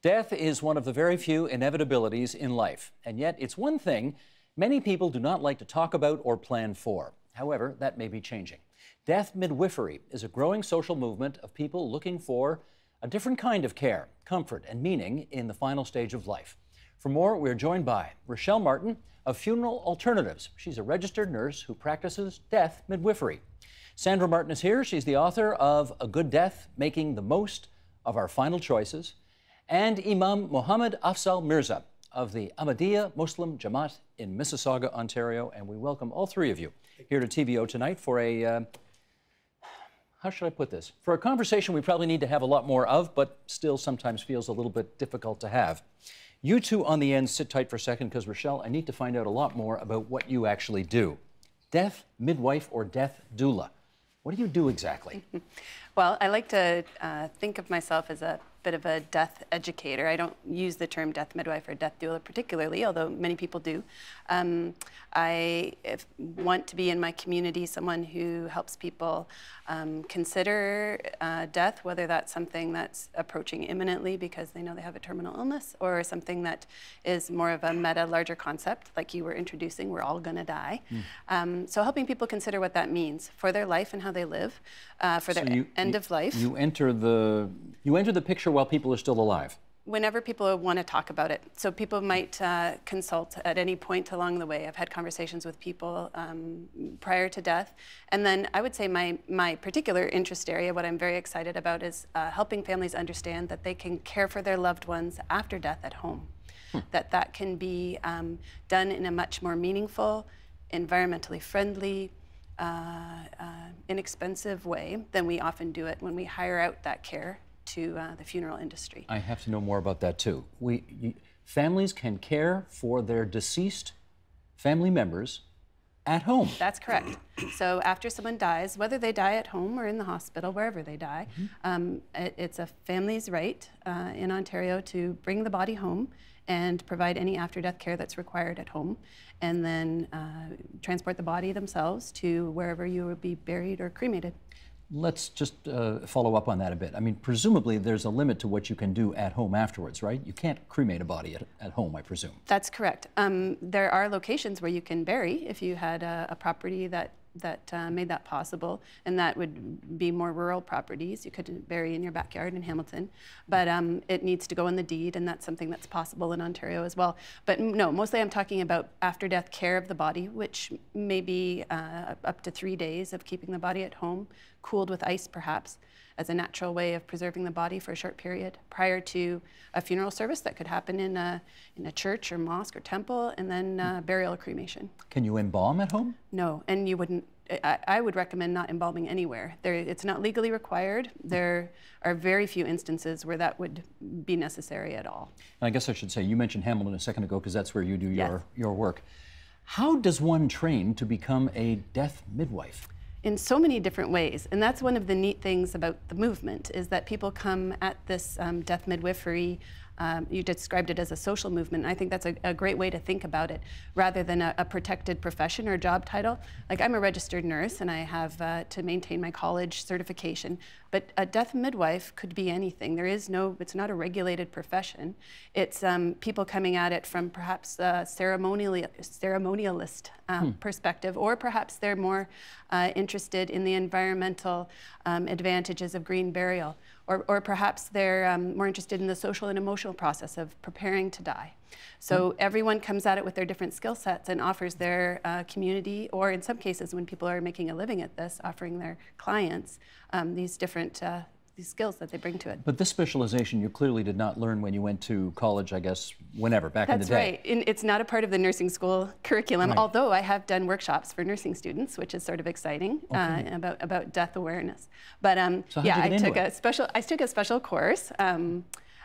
Death is one of the very few inevitabilities in life, and yet it's one thing many people do not like to talk about or plan for. However, that may be changing. Death midwifery is a growing social movement of people looking for a different kind of care, comfort, and meaning in the final stage of life. For more, we're joined by Rochelle Martin of Funeral Alternatives. She's a registered nurse who practices death midwifery. Sandra Martin is here. She's the author of A Good Death, Making the Most of Our Final Choices. And Imam Mohammed Afzal Mirza of the Ahmadiyya Muslim Jamaat in Mississauga, Ontario. And we welcome all three of you here to TVO tonight for a, how should I put this? For a conversation we probably need to have a lot more of, but still sometimes feels a little bit difficult to have. You two on the end, sit tight for a second, because Rochelle, I need to find out a lot more about what you actually do. Death midwife or death doula. What do you do exactly? Well, I like to think of myself as a bit of a death educator. I don't use the term death midwife or death doula particularly, although many people do. I want to be in my community someone who helps people consider death, whether that's something that's approaching imminently because they know they have a terminal illness, or something that is more of a meta, larger concept, like you were introducing, we're all gonna die. So helping people consider what that means for their life and how they live, for their end of life. You enter the picture while people are still alive. Whenever people want to talk about it. So people might consult at any point along the way. I've had conversations with people prior to death. And then I would say my particular interest area, what I'm very excited about, is helping families understand that they can care for their loved ones after death at home. That can be done in a much more meaningful, environmentally friendly, inexpensive way than we often do it when we hire out that care to the funeral industry. I have to know more about that too. Families can care for their deceased family members at home. That's correct. So after someone dies, whether they die at home or in the hospital, wherever they die, it's a family's right in Ontario to bring the body home and provide any after-death care that's required at home, and then transport the body themselves to wherever you would be buried or cremated. Let's just follow up on that a bit. I mean, presumably there's a limit to what you can do at home afterwards, right? You can't cremate a body at home, I presume. That's correct. There are locations where you can bury if you had a property that made that possible, and that would be more rural properties. You could bury in your backyard in Hamilton, but it needs to go in the deed, and that's something that's possible in Ontario as well. But no, mostly I'm talking about after-death care of the body, which may be up to 3 days of keeping the body at home, cooled with ice perhaps, as a natural way of preserving the body for a short period prior to a funeral service that could happen in a church or mosque or temple, and then burial or cremation. Can you embalm at home? No, and you wouldn't. I would recommend not embalming anywhere. It's not legally required. There are very few instances where that would be necessary at all. And I guess I should say, you mentioned Hamilton a second ago because that's where you do your work. How does one train to become a death midwife? In so many different ways, and that's one of the neat things about the movement, is that people come at this death midwifery. You described it as a social movement. I think that's a great way to think about it, rather than a protected profession or job title. Like, I'm a registered nurse and I have to maintain my college certification, but a death midwife could be anything. It's not a regulated profession. It's people coming at it from perhaps a ceremonialist perspective, or perhaps they're more interested in the environmental advantages of green burial, or perhaps they're more interested in the social and emotional process of preparing to die. So everyone comes at it with their different skill sets and offers their community, or in some cases when people are making a living at this, offering their clients these different these skills that they bring to it. But this specialization you clearly did not learn when you went to college, I guess, whenever, back in the day. That's right. It's not a part of the nursing school curriculum, although I have done workshops for nursing students, which is sort of exciting, about death awareness. But so yeah, I took a special course.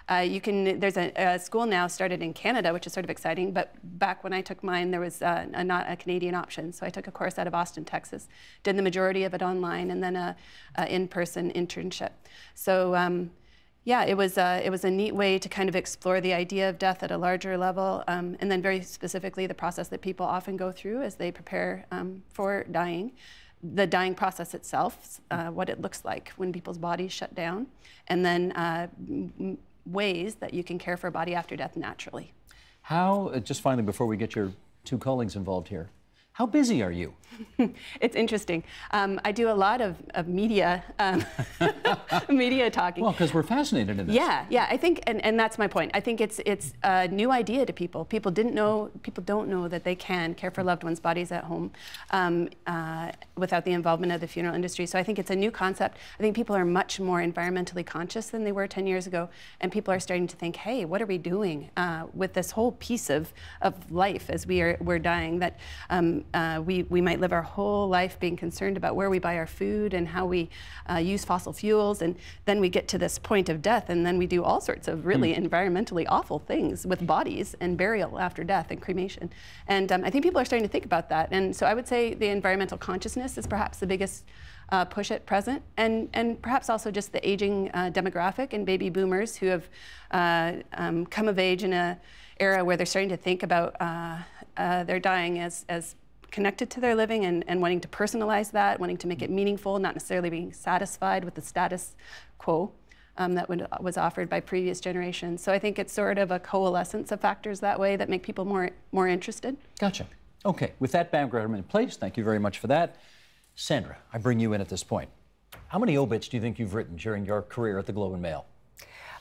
There's a school now started in Canada, which is sort of exciting, but back when I took mine, there was not a Canadian option. So I took a course out of Austin, Texas, did the majority of it online, and then a in-person internship. So yeah, it was a neat way to kind of explore the idea of death at a larger level, and then very specifically the process that people often go through as they prepare for dying. The dying process itself, what it looks like when people's bodies shut down, and then ways that you can care for a body after death naturally. How, just finally, before we get your two colleagues involved here, how busy are you? It's interesting. I do a lot of media media talking. Well, because we're fascinated in this. Yeah. I think, and that's my point. I think it's a new idea to people. People don't know that they can care for loved ones' bodies at home without the involvement of the funeral industry. So I think it's a new concept. I think people are much more environmentally conscious than they were 10 years ago, and people are starting to think, hey, what are we doing with this whole piece of life as we're dying? That we might live our whole life being concerned about where we buy our food and how we use fossil fuels, and then we get to this point of death, and then we do all sorts of really environmentally awful things with bodies and burial after death and cremation. And I think people are starting to think about that. And so I would say the environmental consciousness is perhaps the biggest push at present, and perhaps also just the aging demographic and baby boomers who have come of age in an era where they're starting to think about their dying as connected to their living, and wanting to personalize that, wanting to make it meaningful, not necessarily being satisfied with the status quo that was offered by previous generations. So I think it's sort of a coalescence of factors that way that make people more interested. Gotcha. Okay, with that background in place, thank you very much for that. Sandra, I bring you in at this point. How many obits do you think you've written during your career at the Globe and Mail?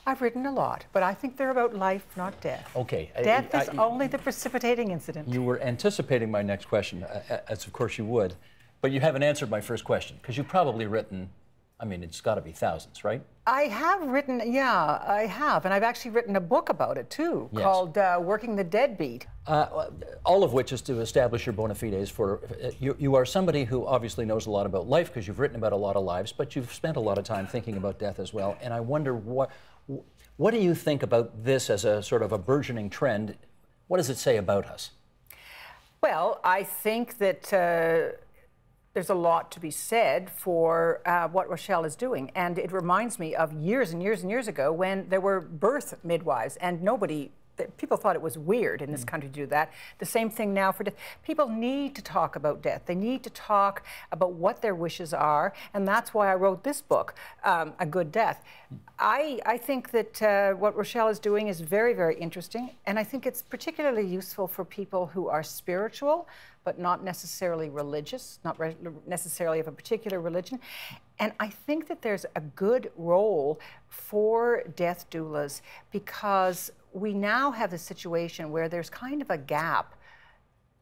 I've written a lot, but I think they're about life, not death. Okay. Death is only the precipitating incident. You were anticipating my next question, as of course you would, but you haven't answered my first question, because you've probably written, I mean, it's got to be thousands, right? I have written, yeah, I have, and I've actually written a book about it too, called Working the Deadbeat. All of which is to establish your bona fides for, you are somebody who obviously knows a lot about life, because you've written about a lot of lives, but you've spent a lot of time thinking about death as well, and I wonder what do you think about this as a sort of a burgeoning trend? What does it say about us? Well, I think that there's a lot to be said for what Rochelle is doing. And it reminds me of years and years and years ago when there were birth midwives, and people thought it was weird in this country to do that. The same thing now for death. People need to talk about death. They need to talk about what their wishes are, and that's why I wrote this book, A Good Death. I think that what Rochelle is doing is very, very interesting, and I think it's particularly useful for people who are spiritual, but not necessarily religious, not necessarily of a particular religion. And I think that there's a good role for death doulas, because we now have the situation where there's kind of a gap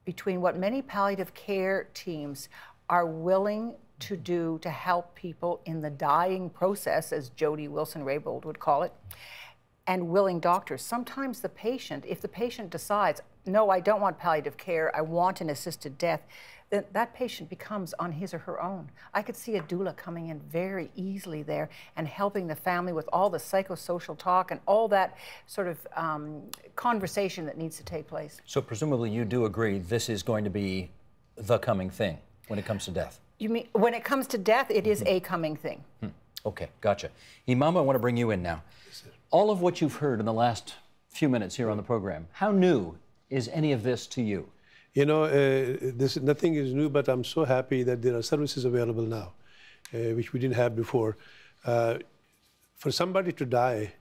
between what many palliative care teams are willing to do to help people in the dying process, as Jody Wilson-Raybould would call it, and willing doctors. Sometimes the patient, if the patient decides, no, I don't want palliative care, I want an assisted death, then that patient becomes on his or her own. I could see a doula coming in very easily there and helping the family with all the psychosocial talk and all that sort of conversation that needs to take place. So presumably you do agree this is going to be the coming thing when it comes to death? You mean, when it comes to death, it is a coming thing. Okay, gotcha. Imam, I want to bring you in now. All of what you've heard in the last few minutes here on the program, how new is any of this to you? You know, nothing is new, but I'm so happy that there are services available now, which we didn't have before. For somebody to die,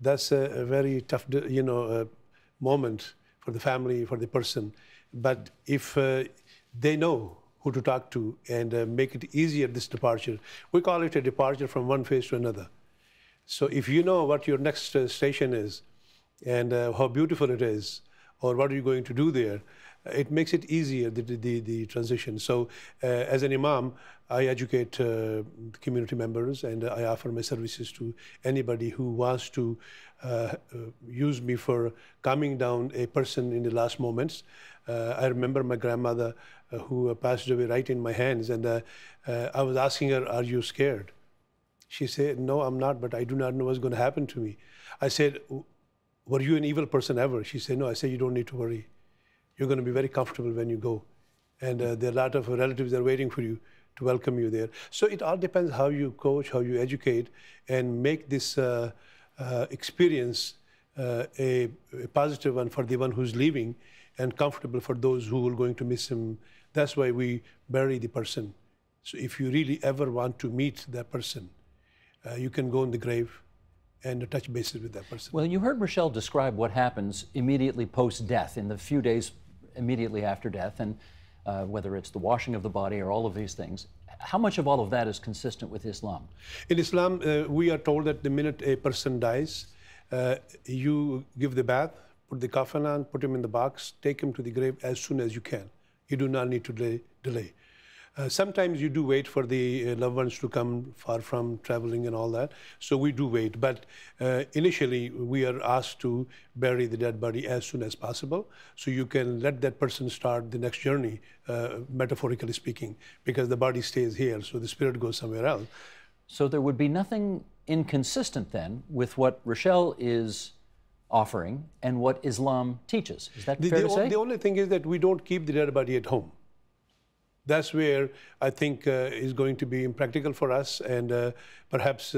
that's a very tough, moment for the family, for the person. But if they know who to talk to and make it easier, this departure, we call it a departure from one phase to another. So if you know what your next station is and how beautiful it is, or what are you going to do there, it makes it easier, the transition. So as an imam, I educate community members, and I offer my services to anybody who wants to use me for calming down a person in the last moments. I remember my grandmother who passed away right in my hands, and I was asking her, are you scared? She said, no, I'm not, but I do not know what's going to happen to me. I said, were you an evil person ever? She said, no. I said, you don't need to worry. You're going to be very comfortable when you go. And there are a lot of relatives that are waiting for you to welcome you there. So it all depends how you coach, how you educate, and make this experience a positive one for the one who's leaving, and comfortable for those who are going to miss him. That's why we bury the person. So if you really ever want to meet that person, you can go in the grave, and touch bases with that person. Well, you heard Rochelle describe what happens immediately post-death, in the few days immediately after death, and whether it's the washing of the body or all of these things. How much of all of that is consistent with Islam? In Islam, we are told that the minute a person dies, you give the bath, put the coffin on, put him in the box, take him to the grave as soon as you can. You do not need to delay. Sometimes you do wait for the loved ones to come far from traveling and all that, so we do wait. But initially, we are asked to bury the dead body as soon as possible, so you can let that person start the next journey, metaphorically speaking, because the body stays here, so the spirit goes somewhere else. So there would be nothing inconsistent then with what Rochelle is offering and what Islam teaches. Is that fair to say? The only thing is that we don't keep the dead body at home. That's where I think is going to be impractical for us and perhaps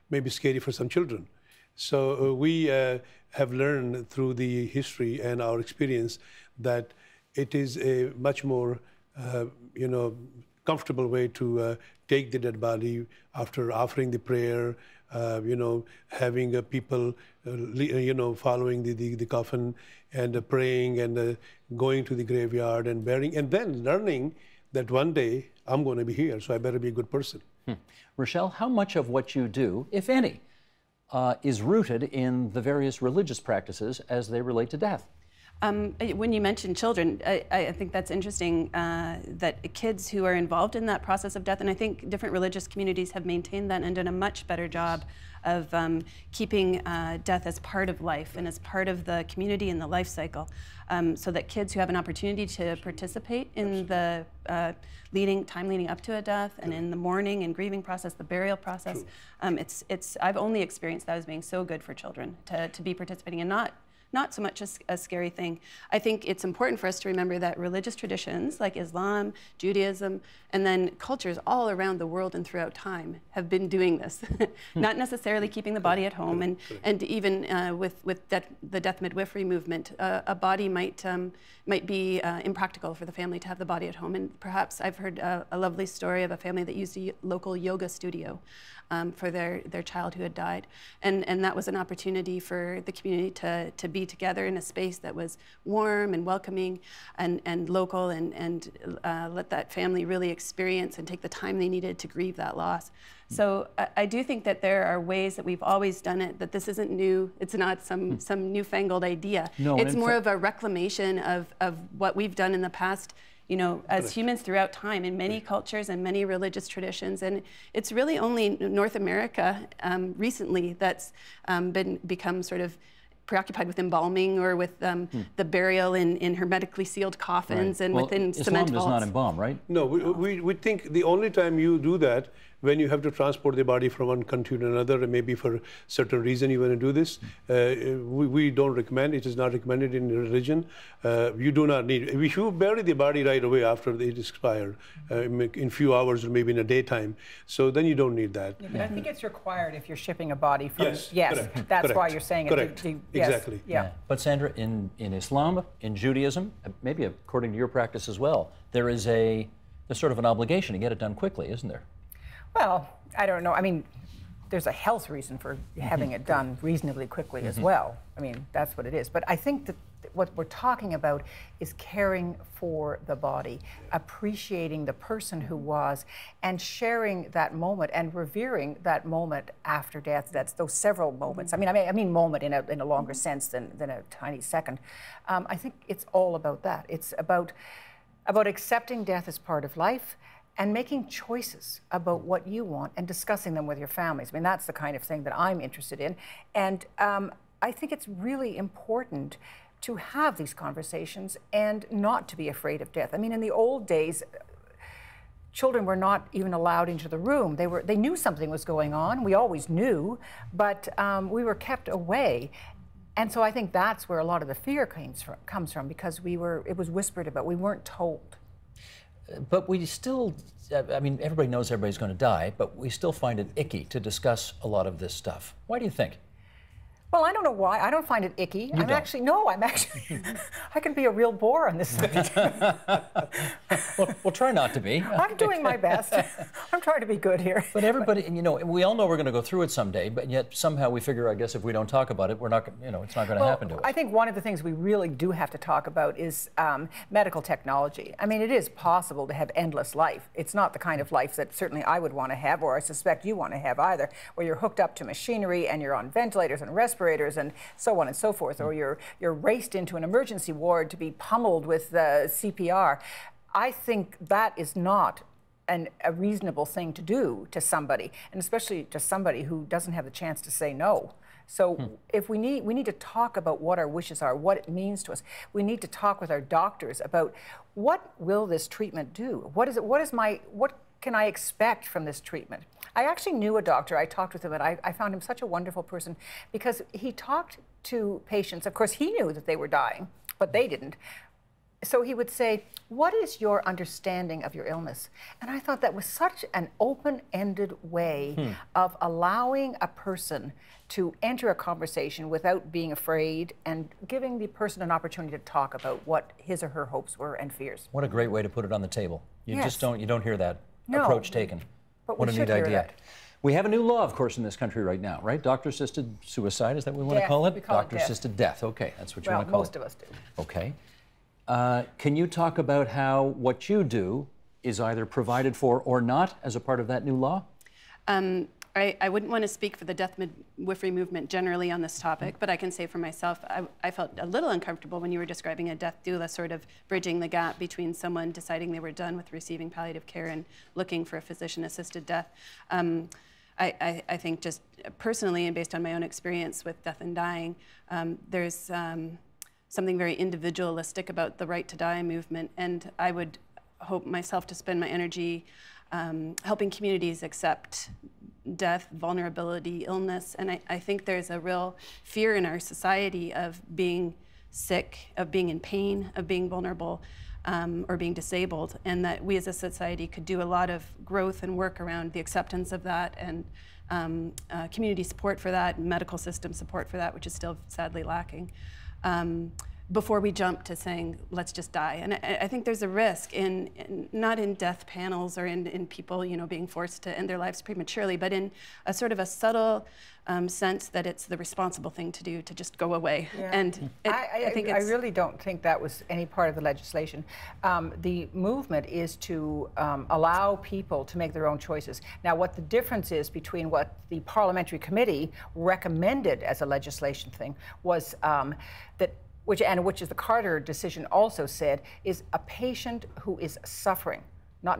maybe scary for some children. So we have learned through the history and our experience that it is a much more, comfortable way to take the dead body after offering the prayer, having people, following the coffin and praying and going to the graveyard and burying, and then learning that one day I'm going to be here, so I better be a good person. Rochelle, how much of what you do, if any, is rooted in the various religious practices as they relate to death? When you mention children, I think that's interesting that kids who are involved in that process of death, and I think different religious communities have maintained that and done a much better job of keeping death as part of life and as part of the community and the life cycle, so that kids who have an opportunity to participate in the time leading up to a death and in the mourning and grieving process, the burial process, I've only experienced that as being so good for children to be participating and not so much a scary thing. I think it's important for us to remember that religious traditions like Islam, Judaism, and then cultures all around the world and throughout time have been doing this. Not necessarily keeping the body at home, and even with the death midwifery movement, a body might be impractical for the family to have the body at home. And perhaps I've heard a lovely story of a family that used a local yoga studio for their child who had died. And that was an opportunity for the community to be together in a space that was warm and welcoming and local and let that family really experience and take the time they needed to grieve that loss. So I do think that there are ways that we've always done it, that this isn't new, it's not some newfangled idea. No, it's more of a reclamation of what we've done in the past, as humans throughout time in many cultures and many religious traditions. And it's really only North America recently that's become sort of preoccupied with embalming or with the burial in hermetically sealed coffins and within cement vaults. Islam does not embalm, right? No, we think the only time you do that when you have to transport the body from one country to another, and maybe for a certain reason you want to do this, we don't recommend. It is not recommended in religion. You do not need. If you bury the body right away after it expired, in a few hours or maybe in a daytime, so then you don't need that. Yeah, but I think it's required if you're shipping a body from. Yes, correct. That's why you're saying correct. it. Exactly. Yeah. But Sandra, in Islam, in Judaism, maybe according to your practice as well, there's sort of an obligation to get it done quickly, isn't there? Well, I don't know. I mean, there's a health reason for having it done reasonably quickly as well. I mean, that's what it is. But I think that what we're talking about is caring for the body, appreciating the person who was, and sharing that moment and revering that moment after death. That's those several moments. I mean moment in a longer sense than a tiny second. I think it's all about that. It's about accepting death as part of life, and making choices about what you want and discussing them with your families. I mean, that's the kind of thing that I'm interested in. And I think it's really important to have these conversations and not to be afraid of death. I mean, in the old days, children were not even allowed into the room. They knew something was going on. We always knew, but we were kept away. And so I think that's where a lot of the fear comes from, because it was whispered about. We weren't told. But we still, I mean, everybody knows everybody's going to die, but we still find it icky to discuss a lot of this stuff. Why do you think? Well, I don't know why. I don't find it icky. I'm actually, I can be a real bore on this subject. Well, try not to be. I'm doing my best. I'm trying to be good here. But everybody, you know, we all know we're going to go through it someday, but yet somehow we figure, I guess, if we don't talk about it, we're not, you know, it's not going to happen to us. I think one of the things we really do have to talk about is medical technology. I mean, it is possible to have endless life. It's not the kind of life that certainly I would want to have, or I suspect you want to have either, where you're hooked up to machinery and you're on ventilators and respirators and so on and so forth, or you're raced into an emergency ward to be pummeled with CPR. I think that is not a reasonable thing to do to somebody, and especially to somebody who doesn't have the chance to say no. So if we need to talk about what our wishes are, what it means to us. We need to talk with our doctors about what will this treatment do? What can I expect from this treatment? I actually knew a doctor. I talked with him, and I found him such a wonderful person because he talked to patients. Of course, he knew that they were dying, but they didn't. So he would say, what is your understanding of your illness? And I thought that was such an open-ended way of allowing a person to enter a conversation without being afraid and giving the person an opportunity to talk about what his or her hopes were and fears. What a great way to put it on the table. You Yes. just don't hear that No, approach taken. but What we a should neat hear idea. that. We have a new law, of course, in this country right now, right? Doctor-assisted suicide, is that what we want to Death. call it? We call it death. Doctor-assisted death. Okay, that's what you Well, want to call most it. of us do. Okay. Can you talk about how what you do is either provided for or not as a part of that new law? I wouldn't want to speak for the death midwifery movement generally on this topic, but I can say for myself, I felt a little uncomfortable when you were describing a death doula, sort of bridging the gap between someone deciding they were done with receiving palliative care and looking for a physician-assisted death. I think just personally and based on my own experience with death and dying, there's something very individualistic about the right to die movement, and I would hope myself to spend my energy helping communities accept death, vulnerability, illness, and I think there's a real fear in our society of being sick, of being in pain, of being vulnerable, or being disabled, and that we as a society could do a lot of growth and work around the acceptance of that, and community support for that, and medical system support for that, which is still sadly lacking, before we jump to saying, let's just die. And I think there's a risk not in death panels or in people, you know, being forced to end their lives prematurely, but in a sort of a subtle sense that it's the responsible thing to do to just go away. Yeah. And I really don't think that was any part of the legislation. The movement is to allow people to make their own choices. Now, what the difference is between what the parliamentary committee recommended as a legislation thing was which is the Carter decision also said, is a patient who is suffering, not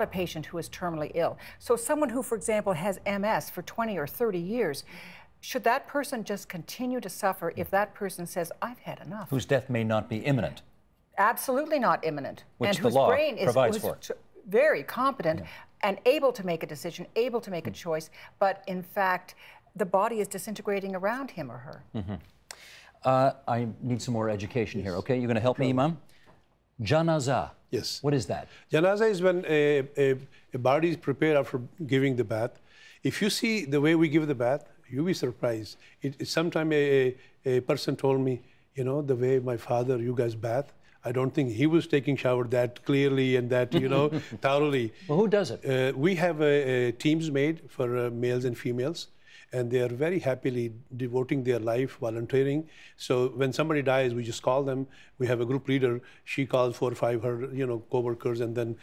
a patient who is terminally ill. So someone who, for example, has MS for 20 or 30 years, should that person just continue to suffer if that person says, I've had enough? Whose death may not be imminent. Absolutely not imminent. Which and the whose law brain is provides for. Very competent and able to make a decision, able to make a choice, but in fact, the body is disintegrating around him or her. I need some more education here, okay? You're going to help me, Imam? Janazah. Yes. What is that? Janazah is when a body is prepared after giving the bath. If you see the way we give the bath, you'll be surprised. Sometime a person told me, you know, the way my father, you guys bath, I don't think he was taking shower that clearly and that, you know, thoroughly. Well, who does it? We have teams made for males and females, and they are very happily devoting their life, volunteering. So when somebody dies, we just call them. We have a group leader. She calls 4 or 5 her, you know, co-workers, and then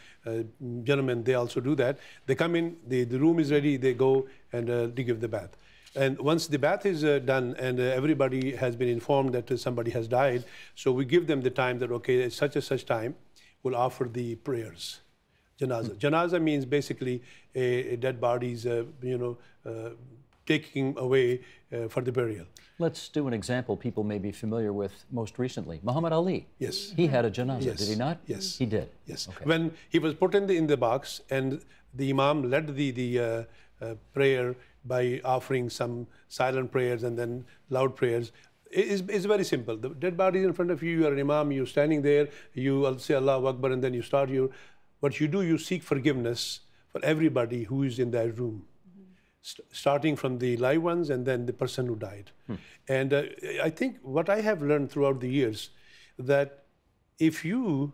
gentlemen, they also do that. They come in, the room is ready, they go and they give the bath. And once the bath is done and everybody has been informed that somebody has died, so we give them the time that, okay, at such and such time, we'll offer the prayers. Janazah. Janazah means basically a dead body's, you know, taking away for the burial. Let's do an example people may be familiar with most recently. Muhammad Ali. Yes. He had a janazah, Yes. did he not? Yes. He did? Yes. Okay. When he was put in the box and the imam led the prayer by offering some silent prayers and then loud prayers, it's very simple. The dead body is in front of you, you are an imam, you're standing there, you say Allahu Akbar, and then you start what you do, you seek forgiveness for everybody who is in that room. starting from the live ones and then the person who died. And I think what I have learned throughout the years, that if you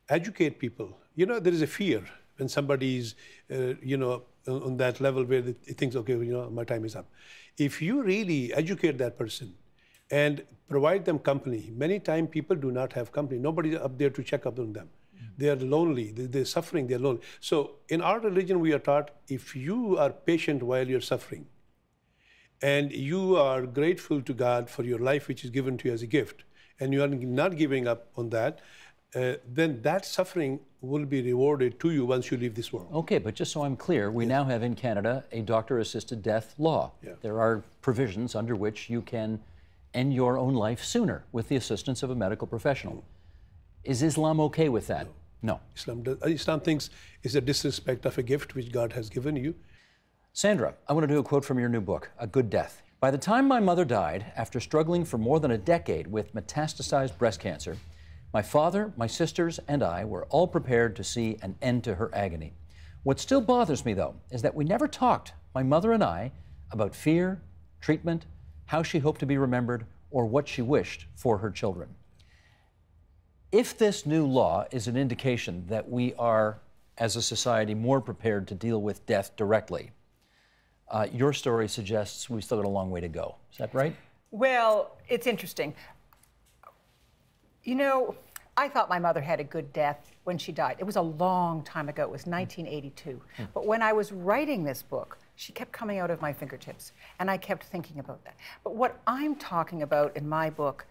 educate people, you know, there is a fear when somebody's, you know, on that level where it thinks, okay, you know, my time is up. If you really educate that person and provide them company, many times people do not have company. Nobody's up there to check up on them. They are lonely, they're suffering, they're lonely. So in our religion, we are taught, if you are patient while you're suffering, and you are grateful to God for your life, which is given to you as a gift, and you are not giving up on that, then that suffering will be rewarded to you once you leave this world. Okay, but just so I'm clear, we now have in Canada a doctor-assisted death law. Yeah. There are provisions under which you can end your own life sooner with the assistance of a medical professional. Is Islam okay with that? No. Islam thinks it's a disrespect of a gift which God has given you. Sandra, I want to do a quote from your new book, A Good Death. By the time my mother died, after struggling for more than a decade with metastasized breast cancer, my father, my sisters, and I were all prepared to see an end to her agony. What still bothers me, though, is that we never talked, my mother and I, about fear, treatment, how she hoped to be remembered, or what she wished for her children. If this new law is an indication that we are, as a society, more prepared to deal with death directly, your story suggests we've still got a long way to go. Is that right? Well, it's interesting. You know, I thought my mother had a good death when she died. It was a long time ago. It was 1982. But when I was writing this book, she kept coming out of my fingertips, and I kept thinking about that. But what I'm talking about in my book,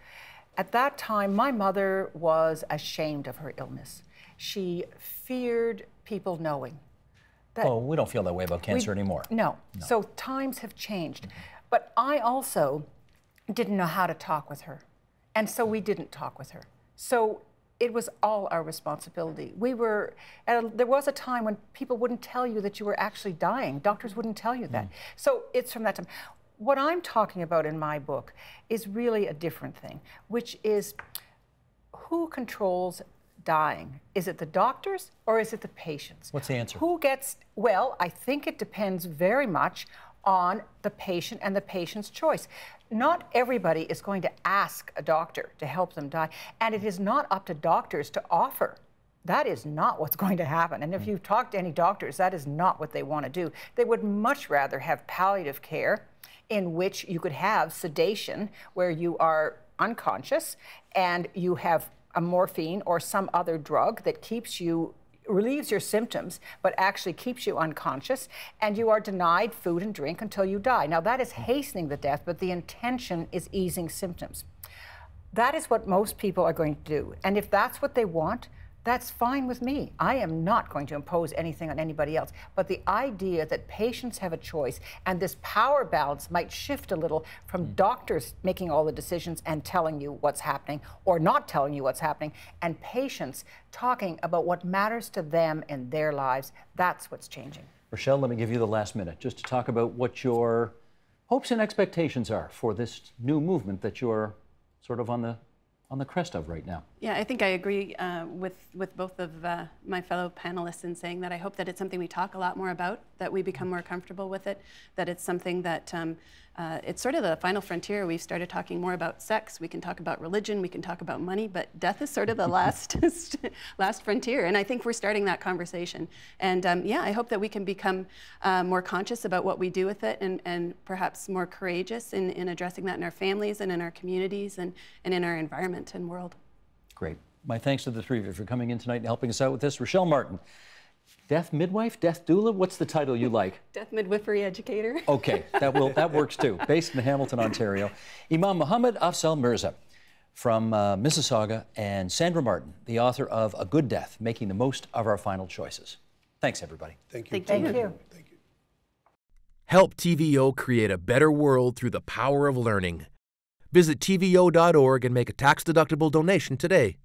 at that time, my mother was ashamed of her illness. She feared people knowing. Oh, we don't feel that way about cancer anymore. No. So times have changed. But I also didn't know how to talk with her. And so we didn't talk with her. So it was all our responsibility. There was a time when people wouldn't tell you that you were actually dying. Doctors wouldn't tell you that. So it's from that time. What I'm talking about in my book is really a different thing, which is who controls dying? Is it the doctors or is it the patients? What's the answer? Who gets, well, I think it depends very much on the patient and the patient's choice. Not everybody is going to ask a doctor to help them die, and it is not up to doctors to offer. That is not what's going to happen. And if you talk to any doctors, that is not what they want to do. They would much rather have palliative care, in which you could have sedation, where you are unconscious and you have a morphine or some other drug that relieves your symptoms, but actually keeps you unconscious, and you are denied food and drink until you die. Now, that is hastening the death, but the intention is easing symptoms. That is what most people are going to do. And if that's what they want, that's fine with me. I am not going to impose anything on anybody else. But the idea that patients have a choice and this power balance might shift a little from doctors making all the decisions and telling you what's happening or not telling you what's happening, and patients talking about what matters to them in their lives, that's what's changing. Rochelle, let me give you the last minute just to talk about what your hopes and expectations are for this new movement that you're sort of on the crest of right now. Yeah, I think I agree with both of my fellow panelists in saying that I hope that it's something we talk a lot more about, that we become more comfortable with it, that it's something that it's sort of the final frontier. We've started talking more about sex, we can talk about religion, we can talk about money, but death is sort of the last frontier, and I think we're starting that conversation. And yeah, I hope that we can become more conscious about what we do with it, and perhaps more courageous in addressing that in our families and in our communities and in our environment and world. Great. My thanks to the three of you for coming in tonight and helping us out with this. Rochelle Martin, death midwife, death doula, what's the title you like? Death midwifery educator. Okay, that works too. Based in Hamilton, Ontario. Imam Muhammad Afzal Mirza from Mississauga, and Sandra Martin, the author of A Good Death, Making the Most of Our Final Choices. Thanks, everybody. Thank you. Thank you. Thank you. Help TVO create a better world through the power of learning. Visit TVO.org and make a tax-deductible donation today.